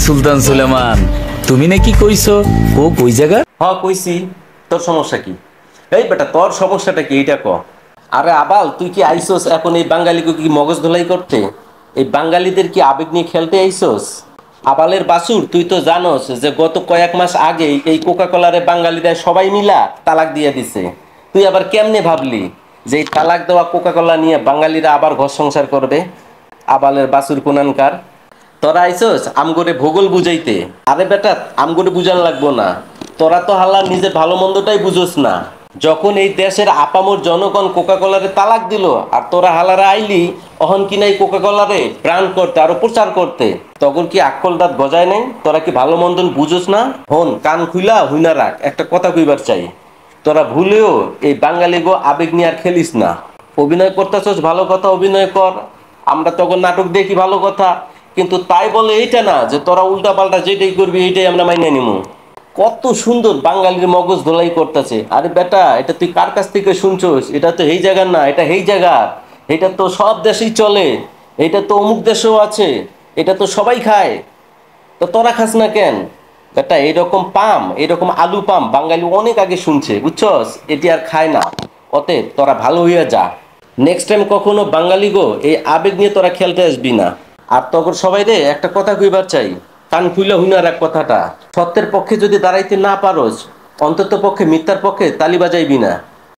সুলতান সুলেমান, তুমি নাকি কইছো ও কই জায়গা? কইছি। তোর সমস্যা কি? এই বেটা, তোর সমস্যাটা কি এইটা ক। আরে আবাল, তুই কি আইসোস এখন এই বাঙালিকে কি মগজ ধোলাই করতে? এই বাঙালিদের কি আবেগ নিয়ে খেলতে আইসোস? আবালের বাসুর, তুই তো জানোস যে গত কয়েক মাস আগে এই কোকা কোলারে বাঙালিরা সবাই মিলা তালাক দিয়ে দিছে। তুই আবার কেমনে ভাবলি যে এই তালাক দেওয়া কোকা কোলা নিয়ে বাঙালিরা আবার ঘর সংসার করবে? আবালের বাসুর কোনানকার, তোরা আইসোস আমগরে ভূগোল বুঝাইতে। আরে বেটা, আমগরে বুঝান লাগবো না। তোরা তো হাল্লা নিজের ভালো মন্দটাই বুঝোস না। যখন এই দেশের আপামর জনগণ কোকা কোলারে তালাক দিল, আর তোরা হালারে আইলি অহন কিনা এই কোকা কোলারে ব্রান্ড করতে আরো প্রচার করতে, তখন কি আক্কল দাঁত গজায় নাই? তোরা কি ভালো মন্দ বুঝোস না? হন, কান খুইলা হুইনা রাখ, একটা কথা কইবার চাই। তোরা ভুলেও এই বাঙালি গো আবেগ নিয়ে আর খেলিস না। অভিনয় করতেছস, ভালো কথা, অভিনয় কর। আমরা তখন নাটক দেখি, ভালো কথা। কিন্তু তাই বলে এইটা না যে তোরা উল্টা পাল্টা যেটাই করবি এইটাই আমরা মাইনে নিমু। কত সুন্দর বাঙালির মগজ ধোলাই করতেছে। আরে বেটা, এটা তুই কার কাছ থেকে শুনছস? এটা তো এই জায়গার না, এটা এই জায়গা। এটা তো সব দেশেই চলে। এটা তো অমুক দেশেও আছে। এটা তো সবাই খায়। তো তোরা খাস না কেন? বেটা, এইরকম পাম, এইরকম আলু পাম বাঙালি অনেক আগে শুনছে, বুঝছস? এটি আর খায় না। অতএব তোরা ভালো হইয়া যা। নেক্সট টাইম কখনো বাঙালি গো এই আবেগ নিয়ে তোরা খেলতে আসবি না। আর তখন সবাই রে একটা কথা কইবার চাই, কান খুইলা হুইনার এক কথাটা। সত্যের পক্ষে যদি দাঁড়াইতে না পারোস, অন্তত পক্ষে মিথ্যার পক্ষে তালি বাজাইবি না।